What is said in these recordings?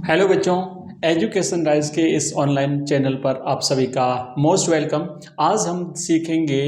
Hello बच्चों, education rise के इस ऑनलाइन चैनल पर आप सभी का मोस्ट वेलकम। आज हम सीखेंगे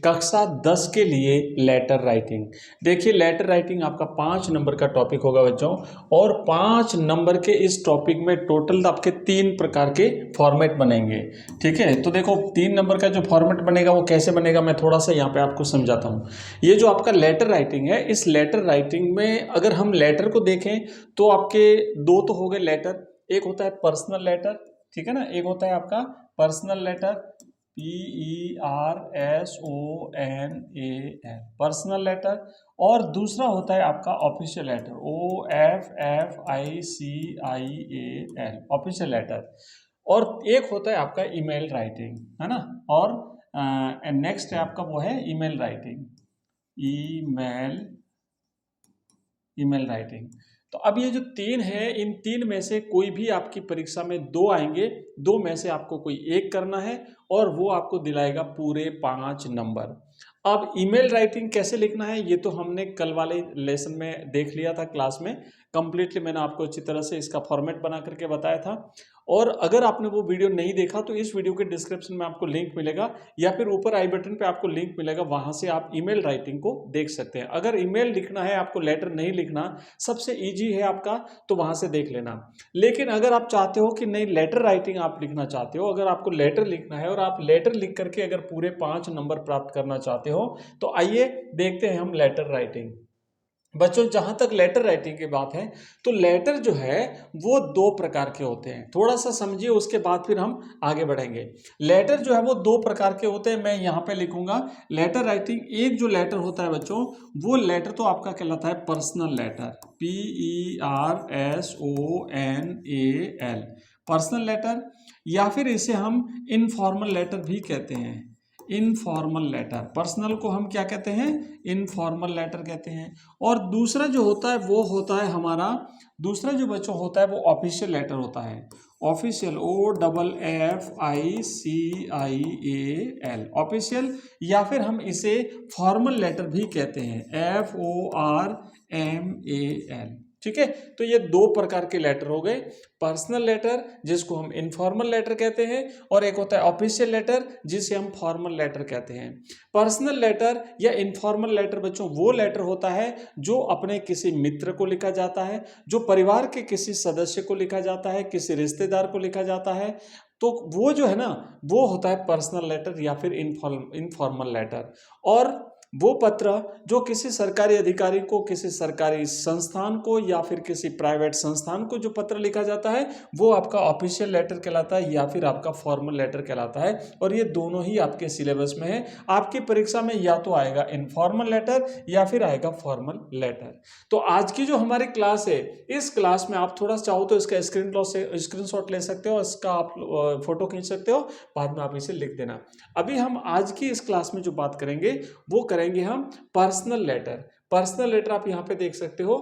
कक्षा 10 के लिए लेटर राइटिंग। देखिए, लेटर राइटिंग आपका 5 नंबर का टॉपिक होगा बच्चों, और 5 नंबर के इस टॉपिक में टोटल आपके 3 प्रकार के फॉर्मेट बनेंगे। ठीक है, तो देखो 3 नंबर का जो फॉर्मेट बनेगा वो कैसे बनेगा, मैं थोड़ा सा यहाँ पे आपको समझाता हूँ। ये जो आपका लेटर राइटिंग है, इस लेटर राइटिंग में अगर हम लेटर को देखें तो आपके दो तो हो गए लेटर। एक होता है पर्सनल लेटर, ठीक है ना, एक होता है आपका personal letter, PERSONAL, personal letter. और दूसरा होता है आपका official letter, OFFICIAL, official letter. और एक होता है आपका ईमेल राइटिंग, है ना। और नेक्स्ट है आपका वो है email writing, email email writing. तो अब ये जो 3 है, इन 3 में से कोई भी आपकी परीक्षा में 2 आएंगे, 2 में से आपको कोई एक करना है और वो आपको दिलाएगा पूरे 5 नंबर। अब ईमेल राइटिंग कैसे लिखना है ये तो हमने कल वाले लेसन में देख लिया था, क्लास में कंप्लीटली मैंने आपको अच्छी तरह से इसका फॉर्मेट बना करके बताया था। और अगर आपने वो वीडियो नहीं देखा तो इस वीडियो के डिस्क्रिप्शन में आपको लिंक मिलेगा, या फिर ऊपर आई बटन पे आपको लिंक मिलेगा, वहां से आप ईमेल राइटिंग को देख सकते हैं। अगर ईमेल लिखना है आपको, लेटर नहीं लिखना, सबसे इजी है आपका, तो वहां से देख लेना। लेकिन अगर आप चाहते हो कि नहीं लेटर राइटिंग आप लिखना चाहते हो, अगर आपको लेटर लिखना है और आप लेटर लिख करके अगर पूरे 5 नंबर प्राप्त करना चाहते हो, तो आइए देखते हैं हम लेटर राइटिंग। बच्चों, जहां तक लेटर राइटिंग की बात है, तो लेटर जो है वो 2 प्रकार के होते हैं। थोड़ा सा समझिए, उसके बाद फिर हम आगे बढ़ेंगे। लेटर जो है वो 2 प्रकार के होते हैं, मैं यहां पे लिखूंगा लेटर राइटिंग। एक जो लेटर होता है बच्चों, वो लेटर तो आपका कहलाता है personal letter, PERSONAL, personal letter, या फिर इसे हम इनफॉर्मल लेटर भी कहते हैं। इनफॉर्मल लेटर, पर्सनल को हम क्या कहते हैं, इनफॉर्मल लेटर कहते हैं। और दूसरा जो होता है वो होता है हमारा, दूसरा जो बच्चों होता है वो ऑफिशियल लेटर होता है। ऑफिशियल, OFFICIAL, ऑफिशियल, या फिर हम इसे फॉर्मल लेटर भी कहते हैं, FORMAL। ठीक है, तो ये 2 प्रकार के लेटर हो गए, पर्सनल लेटर जिसको हम इनफॉर्मल लेटर कहते हैं, और एक होता है ऑफिशियल लेटर जिसे हम फॉर्मल लेटर कहते हैं। पर्सनल लेटर या इनफॉर्मल लेटर बच्चों वो लेटर होता है जो अपने किसी मित्र को लिखा जाता है, जो परिवार के किसी सदस्य को लिखा जाता है, किसी रिश्तेदार को लिखा जाता है, तो वो जो है ना, वो होता है पर्सनल लेटर या फिर इनफॉर्मल लेटर। और वो पत्र जो किसी सरकारी अधिकारी को, किसी सरकारी संस्थान को, या फिर किसी प्राइवेट संस्थान को जो पत्र लिखा जाता है, वो आपका ऑफिशियल लेटर कहलाता है या फिर आपका फॉर्मल लेटर कहलाता है। और ये दोनों ही आपके सिलेबस में है। आपकी परीक्षा में या तो आएगा इनफॉर्मल लेटर या फिर आएगा फॉर्मल लेटर। तो आज की जो हमारी क्लास है, इस क्लास में आप थोड़ा चाहो तो इसका स्क्रीनशॉट ले सकते हो, इसका आप फोटो खींच सकते हो, बाद में आप इसे लिख देना। अभी हम आज की इस क्लास में जो बात करेंगे वो करेंगे हम पर्सनल लेटर। पर्सनल लेटर आप यहाँ पे देख सकते हो,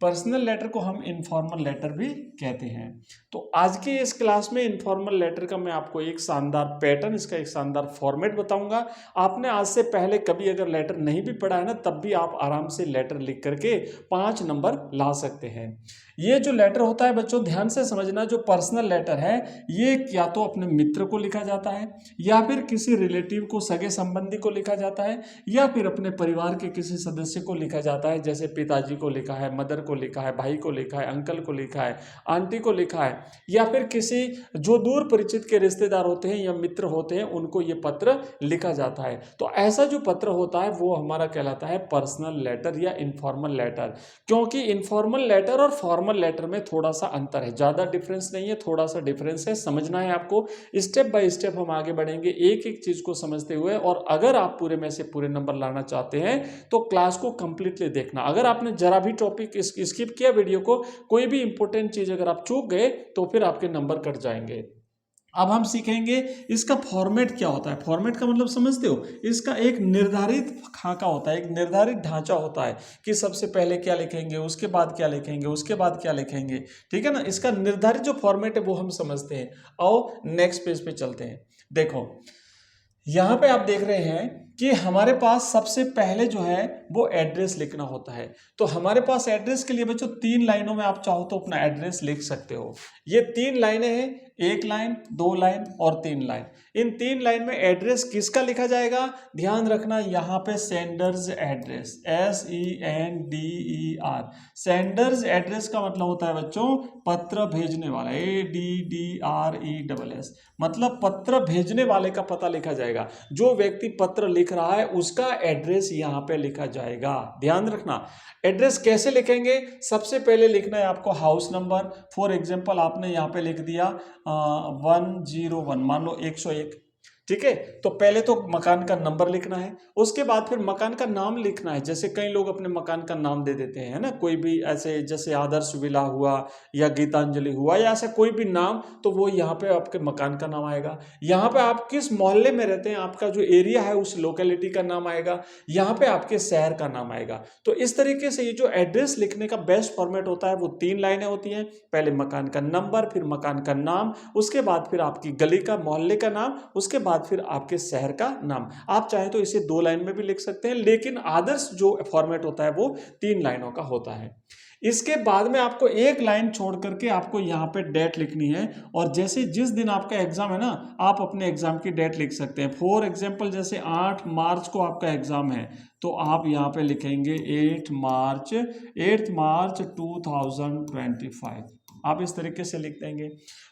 पर्सनल लेटर को हम इनफॉर्मल लेटर भी कहते हैं। तो आज के इस क्लास में इनफॉर्मल लेटर का मैं आपको एक शानदार पैटर्न, इसका एक शानदार फॉर्मेट बताऊंगा। आपने आज से पहले कभी अगर लेटर नहीं भी पढ़ा है ना, तब भी आप आराम से लेटर लिख करके 5 नंबर ला सकते हैं। ये जो लेटर होता है बच्चों, ध्यान से समझना, जो पर्सनल लेटर है ये या तो अपने मित्र को लिखा जाता है, या फिर किसी रिलेटिव को, सगे संबंधी को लिखा जाता है, या फिर अपने परिवार के किसी सदस्य को लिखा जाता है, जैसे पिताजी को लिखा है, मदर को लिखा है, भाई को लिखा है, अंकल को लिखा है, आंटी को लिखा है, या फिर किसी जो दूर परिचित के रिश्तेदार होते हैं या मित्र होते हैं उनको ये पत्र लिखा जाता है। तो ऐसा जो पत्र होता है वो हमारा कहलाता है पर्सनल लेटर या इनफॉर्मल लेटर। क्योंकि इनफॉर्मल लेटर और फॉर्मल लेटर में थोड़ा सा अंतर है, ज़्यादा डिफरेंस नहीं है, थोड़ा सा डिफरेंस है, समझना है आपको। स्टेप बाय स्टेप हम आगे बढ़ेंगे एक एक चीज़ को समझते हुए। और अगर आप पूरे में से पूरे नंबर लाना चाहते हैं तो क्लास को कंप्लीटली देखना। अगर आपने जरा भी टॉपिक स्किप किया, वीडियो को, कोई भी इंपॉर्टेंट चीज़ अगर आप चूक गए तो फिर आपके नंबर कट जाएंगे। अब हम सीखेंगे इसका फॉर्मेट क्या होता है। फॉर्मेट का मतलब समझते हो, इसका एक निर्धारित खाका होता है, एक निर्धारित ढांचा होता है कि सबसे पहले क्या लिखेंगे, उसके बाद क्या लिखेंगे, उसके बाद क्या लिखेंगे। ठीक है ना, इसका निर्धारित जो फॉर्मेट है वो हम समझते हैं। आओ नेक्स्ट पेज पे चलते हैं। देखो, यहाँ पे आप देख रहे हैं कि हमारे पास सबसे पहले जो है वो एड्रेस लिखना होता है। तो हमारे पास एड्रेस के लिए बच्चों 3 लाइनों में आप चाहो तो अपना एड्रेस लिख सकते हो। ये 3 लाइनें हैं, 1 लाइन, 2 लाइन और 3 लाइन। इन 3 लाइन में एड्रेस किसका लिखा जाएगा? ध्यान रखना यहाँ पे sender's address, SENDER। Sender's address का मतलब होता है बच्चों पत्र भेजने वाला, ADDRESS, मतलब पत्र भेजने वाले का पता लिखा जाएगा। जो व्यक्ति पत्र लिख रहा है उसका एड्रेस यहाँ पे लिखा जाएगा। ध्यान रखना एड्रेस कैसे लिखेंगे? सबसे पहले लिखना है आपको हाउस नंबर। फॉर एग्जांपल आपने यहाँ पे लिख दिया 101, मान लो 101, ठीक है। तो पहले तो मकान का नंबर लिखना है, उसके बाद फिर मकान का नाम लिखना है। जैसे कई लोग अपने मकान का नाम दे देते हैं, है ना, कोई भी ऐसे जैसे आदर्श विला हुआ या गीतांजलि हुआ या ऐसा कोई भी नाम, तो वो यहाँ पे आपके मकान का नाम आएगा। यहाँ पे आप किस मोहल्ले में रहते हैं, आपका जो एरिया है उस लोकेलिटी का नाम आएगा। यहाँ पे आपके शहर का नाम आएगा। तो इस तरीके से ये जो एड्रेस लिखने का बेस्ट फॉर्मेट होता है वो 3 लाइनें होती हैं। पहले मकान का नंबर, फिर मकान का नाम, उसके बाद फिर आपकी गली का मोहल्ले का नाम, उसके बाद फिर आपके शहर का नाम। आप चाहे तो इसे 2 लाइन में भी लिख सकते हैं, लेकिन आदर्श जो फॉर्मेट होता है वो 3 लाइनों का होता है। इसके बाद में आपको 1 लाइन छोड़ करके आपको यहाँ पे डेट लिखनी है, और जैसे जिस दिन आपका एग्जाम है ना, आप अपने एग्जाम की डेट लिख सकते हैं। फॉर एग्जांपल जैसे 8 मार्च को आपका एग्जाम है, तो आप यहाँ पे लिखेंगे 8 मार्च 2025। आप इस तरीके से लिख देंगे।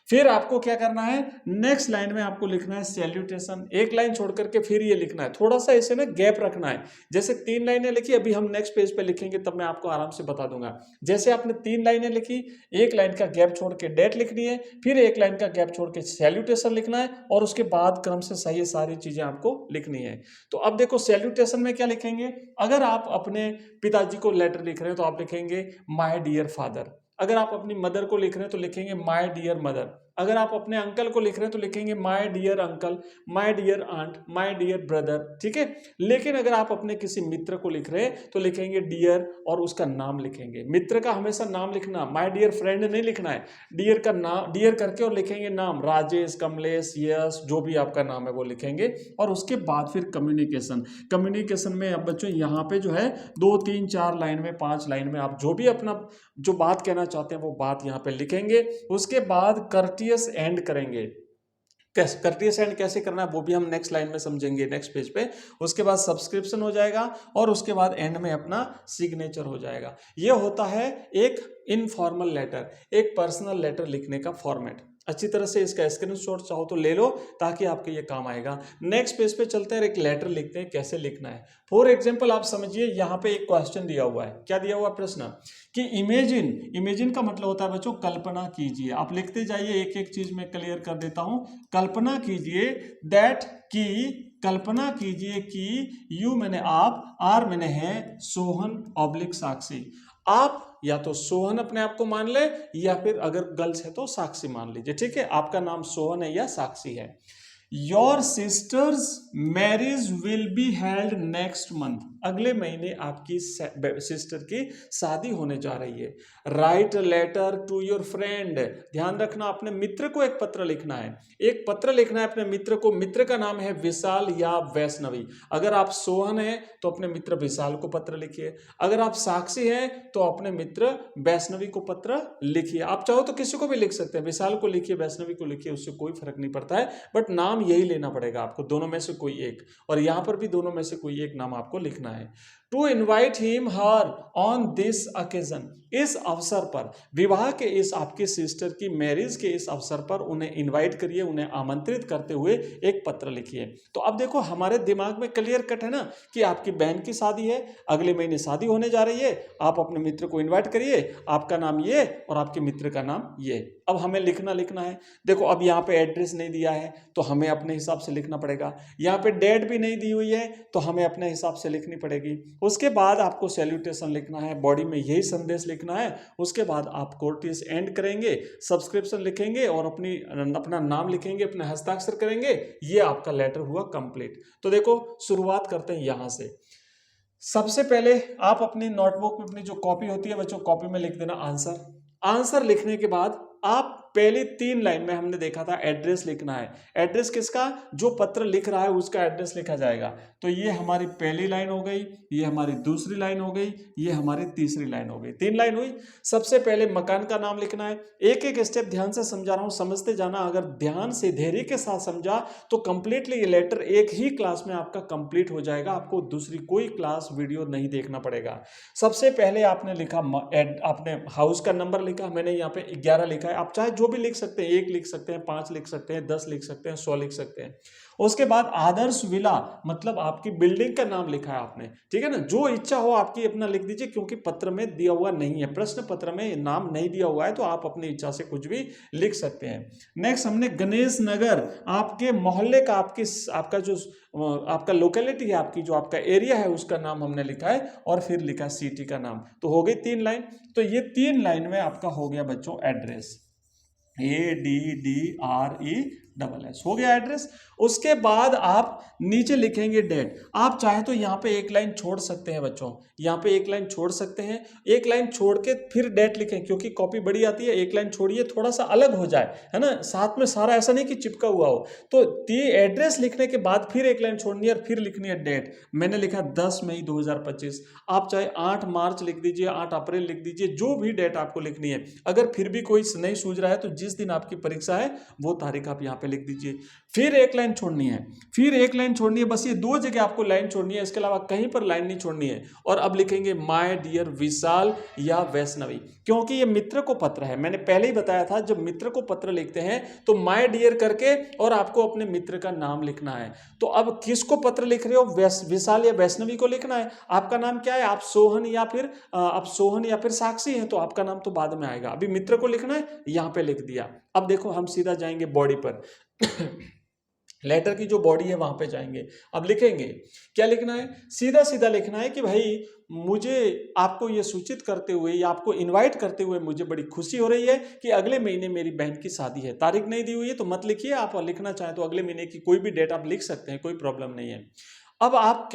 फिर आपको क्या करना है, नेक्स्ट लाइन में आपको लिखना है सैल्यूटेशन। 1 लाइन छोड़ करके फिर ये लिखना है, थोड़ा सा इसे ना गैप रखना है। जैसे 3 लाइनें लिखी, अभी हम नेक्स्ट पेज पे लिखेंगे तब मैं आपको आराम से बता दूंगा। जैसे आपने 3 लाइनें लिखी, 1 लाइन का गैप छोड़ के डेट लिखनी है, फिर 1 लाइन का गैप छोड़ के सैल्यूटेशन लिखना है, और उसके बाद क्रम से सही ये सारी चीजें आपको लिखनी है। तो अब देखो सैल्यूटेशन में क्या लिखेंगे। अगर आप अपने पिताजी को लेटर लिख रहे हैं तो आप लिखेंगे माय डियर फादर। अगर आप अपनी मदर को लिख रहे हैं तो लिखेंगे माय डियर मदर। अगर आप अपने अंकल को लिख रहे हैं तो लिखेंगे my dear uncle, my dear aunt, my dear brother, ठीक है। लेकिन अगर आप अपने किसी मित्र को लिख रहे हैं तो लिखेंगे डियर और उसका नाम लिखेंगे। मित्र का हमेशा नाम लिखना, माय डियर फ्रेंड नहीं लिखना है। डियर का नाम, डियर करके और लिखेंगे नाम, राजेश, कमलेश, यश, जो भी आपका नाम है वो लिखेंगे। और उसके बाद फिर कम्युनिकेशन। कम्युनिकेशन में अब बच्चों यहाँ पे जो है 2, 3, 4 लाइन में, 5 लाइन में आप जो भी अपना जो बात कहना चाहते हैं वो बात यहाँ पे लिखेंगे। उसके बाद कर्टियस एंड करेंगे। कर्टियस एंड कैसे करना है वो भी हम नेक्स्ट लाइन में समझेंगे, नेक्स्ट पेज पे। उसके बाद सब्सक्रिप्शन हो जाएगा, और उसके बाद एंड में अपना सिग्नेचर हो जाएगा। ये होता है एक इनफॉर्मल लेटर, एक पर्सनल लेटर लिखने का फॉर्मेट। अच्छी तरह से इसका स्क्रीनशॉट चाहो तो ले लो, ताकि आपके ये काम आएगा। नेक्स्ट पेज पे चलते हैं, एक लेटर लिखते हैं कैसे लिखना है। फॉर एग्जांपल आप समझिए, यहाँ पे एक क्वेश्चन दिया हुआ है। क्या दिया हुआ प्रश्न कि इमेजिन का मतलब होता है बच्चों कल्पना कीजिए। आप लिखते जाइए, एक एक चीज मैं क्लियर कर देता हूं। कल्पना कीजिए दैट की, कल्पना कीजिए कि, यू मैंने आप, आर मैंने है, सोहन ऑब्लिक साक्षी। आप या तो सोहन अपने आप को मान ले, या फिर अगर गर्ल्स है तो साक्षी मान लीजिए, ठीक है। आपका नाम सोहन है या साक्षी है। Your sisters marriage will be held next month. अगले महीने आपकी सिस्टर की शादी होने जा रही है। Write letter to your friend. ध्यान रखना, अपने मित्र को एक पत्र लिखना है। एक पत्र लिखना है अपने मित्र को। मित्र का नाम है विशाल या वैष्णवी। अगर आप सोहन हैं तो अपने मित्र विशाल को पत्र लिखिए। अगर आप साक्षी हैं तो अपने मित्र वैष्णवी को पत्र लिखिए। आप चाहो तो किसी को भी लिख सकते हैं, विशाल को लिखिए, वैष्णवी को लिखिए, उससे कोई फर्क नहीं पड़ता है, बट नाम यही लेना पड़ेगा आपको, दोनों में से कोई एक। और यहां पर भी दोनों में से कोई एक नाम आपको लिखना है। To invite him her on this occasion. इस अवसर पर, विवाह के इस आपकी सिस्टर की मैरिज के इस अवसर पर उन्हें इनवाइट करिए, उन्हें आमंत्रित करते हुए एक पत्र लिखिए। तो अब देखो हमारे दिमाग में क्लियर कट है ना कि आपकी बहन की शादी है, अगले महीने शादी होने जा रही है, आप अपने मित्र को इन्वाइट करिए, आपका नाम ये और आपके मित्र का नाम ये। अब हमें लिखना है। देखो अब यहाँ पे एड्रेस नहीं दिया है तो हमें अपने हिसाब से लिखना पड़ेगा। यहाँ पे डेट भी नहीं दी हुई है तो हमें अपने हिसाब से लिखनी पड़ेगी। उसके बाद आपको सैल्यूटेशन लिखना है, बॉडी में यही संदेश लिखना है। उसके बाद आप कोर्टियस एंड करेंगे, सब्सक्रिप्शन लिखेंगे और अपना नाम लिखेंगे, अपना हस्ताक्षर करेंगे। ये आपका लेटर हुआ कंप्लीट। तो देखो शुरुआत करते हैं यहां से। सबसे पहले आप अपनी नोटबुक में अपनी जो कॉपी होती है बच्चों, कॉपी में लिख देना आंसर। आंसर लिखने के बाद आप पहली 3 लाइन में हमने देखा था एड्रेस लिखना है। एड्रेस किसका? जो पत्र लिख रहा है उसका एड्रेस लिखा जाएगा। तो ये हमारी पहली लाइन हो गई, ये हमारी दूसरी लाइन हो गई, ये हमारी तीसरी लाइन हो गई। 3 लाइन हुई। सबसे पहले मकान का नाम लिखना है। एक एक स्टेप ध्यान से समझा रहा हूं, समझते जाना। अगर ध्यान से धैर्य के साथ समझा तो कंप्लीटली ये लेटर एक ही क्लास में आपका कंप्लीट हो जाएगा। आपको दूसरी कोई क्लास वीडियो नहीं देखना पड़ेगा। सबसे पहले आपने लिखा, आपने हाउस का नंबर लिखा। मैंने यहाँ पे 11 लिखा है। आप चाहे जो भी लिख सकते हैं, 1 लिख सकते हैं, 5 लिख सकते हैं, 10 लिख सकते हैं, 100 लिख सकते हैं। उसके बाद आदर्श विला मतलब आपकी बिल्डिंग का नाम लिखा है आपने, ठीक है ना। जो इच्छा हो आपकी अपना लिख दीजिए, क्योंकि पत्र में दिया हुआ नहीं है, प्रश्न पत्र में नाम नहीं दिया हुआ है, तो आप अपनी इच्छा से कुछ भी लिख सकते हैं। नेक्स्ट हमने गणेश नगर, आपके मोहल्ले का, आपका जो आपका लोकेलिटी है, आपकी जो आपका एरिया है, उसका नाम हमने लिखा है, और फिर लिखा सिटी का नाम। तो हो गई 3 लाइन। तो ये 3 लाइन में आपका हो गया बच्चों एड्रेस, ADDRESS हो गया एड्रेस। उसके बाद आप नीचे लिखेंगे डेट। आप चाहे तो यहाँ पे एक लाइन छोड़ सकते हैं बच्चों, यहाँ पे एक लाइन छोड़ सकते हैं। एक लाइन छोड़ के फिर डेट लिखें, क्योंकि कॉपी बड़ी आती है। एक लाइन छोड़िए, थोड़ा सा अलग हो जाए, है ना, साथ में सारा ऐसा नहीं कि चिपका हुआ हो। तो एड्रेस लिखने के बाद फिर एक लाइन छोड़नी है और फिर लिखनी है डेट। मैंने लिखा 10 मई 2025। आप चाहे 8 मार्च लिख दीजिए, 8 अप्रैल लिख दीजिए, जो भी डेट आपको लिखनी है। अगर फिर भी कोई नहीं सूझ रहा है तो जिस दिन आपकी परीक्षा है वो तारीख आप यहाँ पे लिख दीजिए। फिर एक लाइन छोड़नी है, फिर एक लाइन छोड़नी है। बस ये 2 जगह आपको लाइन छोड़नी है, इसके अलावा कहीं पर लाइन नहीं छोड़नी है। और अब लिखेंगे माय डियर विशाल या वैष्णवी, क्योंकि ये मित्र को पत्र है। मैंने पहले ही बताया था, जब मित्र को पत्र लिखते हैं तो माय डियर करके और आपको अपने मित्र का नाम लिखना है। तो अब किसको पत्र लिख रहे हो? विशाल या वैष्णवी को लिखना है। आपका नाम क्या है? आप सोहन या फिर साक्षी हैं, तो आपका नाम तो बाद में आएगा। अभी मित्र को लिखना है, यहां पे लिख दिया। अब देखो हम सीधा जाएंगे बॉडी पर लेटर की जो बॉडी है वहां पे जाएंगे। अब लिखेंगे, क्या लिखना है? सीधा सीधा लिखना है कि भाई मुझे आपको ये सूचित करते हुए या आपको इनवाइट करते हुए मुझे बड़ी खुशी हो रही है कि अगले महीने मेरी बहन की शादी है। तारीख नहीं दी हुई है तो मत लिखिए, आप लिखना चाहें तो अगले महीने की कोई भी डेट आप लिख सकते हैं, कोई प्रॉब्लम नहीं है। अब आप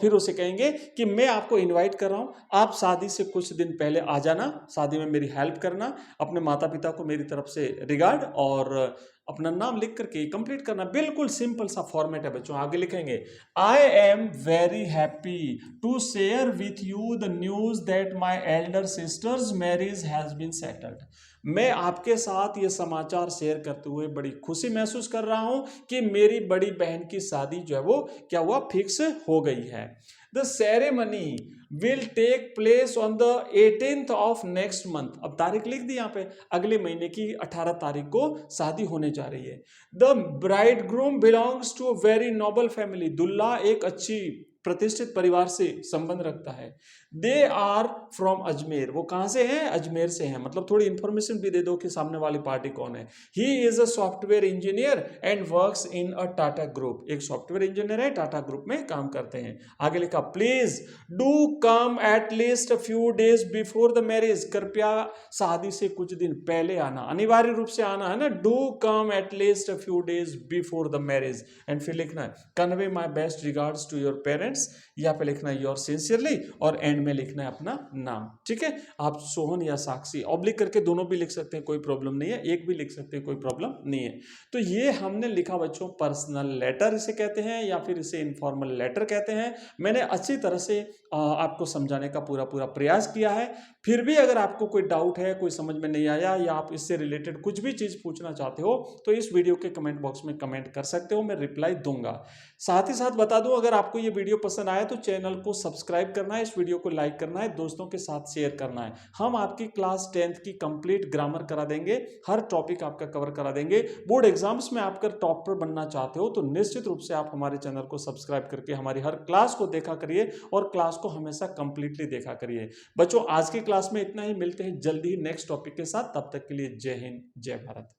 फिर उसे कहेंगे कि मैं आपको इनवाइट कर रहा हूं, आप शादी से कुछ दिन पहले आ जाना, शादी में मेरी हेल्प करना, अपने माता पिता को मेरी तरफ से रिगार्ड, और अपना नाम लिख करके कंप्लीट करना। बिल्कुल सिंपल सा फॉर्मेट है बच्चों। आगे लिखेंगे, I am very happy to share with you the news that my elder sister's marriage has been settled. मैं आपके साथ ये समाचार शेयर करते हुए बड़ी खुशी महसूस कर रहा हूं कि मेरी बड़ी बहन की शादी जो है वो क्या हुआ, फिक्स हो गई है। The ceremony will take place on the 18th of next month. अब तारीख लिख दी यहाँ पे, अगले महीने की 18 तारीख को शादी होने जा रही है। The bride groom belongs to a very noble family. दुल्हा एक अच्छी प्रतिष्ठित परिवार से संबंध रखता है। They are from Ajmer. वो कहां से हैं? अजमेर से हैं। मतलब थोड़ी इंफॉर्मेशन भी दे दो कि सामने वाली पार्टी कौन है। He is a software engineer and works in a Tata group. एक सॉफ्टवेयर इंजीनियर है, टाटा ग्रुप में काम करते हैं। आगे लिखा, please do come at least a few days before the marriage. कृपया शादी से कुछ दिन पहले आना, अनिवार्य रूप से आना है ना। Do come at least a few days before the marriage. And फिर लिखना है, convey my best regards to your parents. यहाँ पे लिखना है योर सिंसियरली, और एंड में लिखना है अपना नाम। ठीक है, आप सोहन या साक्षी ऑब्लिक करके दोनों भी लिख सकते हैं, कोई प्रॉब्लम नहीं है। एक भी लिख सकते हैं, कोई प्रॉब्लम नहीं है। तो ये हमने लिखा बच्चों पर्सनल लेटर इसे कहते हैं, या फिर इसे इनफॉर्मल लेटर कहते हैं। मैंने अच्छी तरह से आपको समझाने का पूरा प्रयास किया है। फिर भी अगर आपको कोई डाउट है, कोई समझ में नहीं आया, या आप इससे रिलेटेड कुछ भी चीज पूछना चाहते हो तो इस वीडियो के कमेंट बॉक्स में कमेंट कर सकते हो, मैं रिप्लाई दूंगा। साथ ही साथ बता दूं, अगर आपको ये वीडियो पसंद आया तो चैनल को सब्सक्राइब करना है, इस वीडियो को लाइक करना है, दोस्तों के साथ शेयर करना है। हम आपकी क्लास 10th की कंप्लीट ग्रामर करा देंगे, हर टॉपिक आपका कवर करा देंगे। बोर्ड एग्जाम्स में आप अगर टॉपर बनना चाहते हो तो निश्चित रूप से आप हमारे चैनल को सब्सक्राइब करके हमारी हर क्लास को देखा करिए, और क्लास को हमेशा कंप्लीटली देखा करिए। बच्चों आज की क्लास में इतना ही, मिलते हैं जल्दी ही नेक्स्ट टॉपिक के साथ। तब तक के लिए जय हिंद, जय भारत।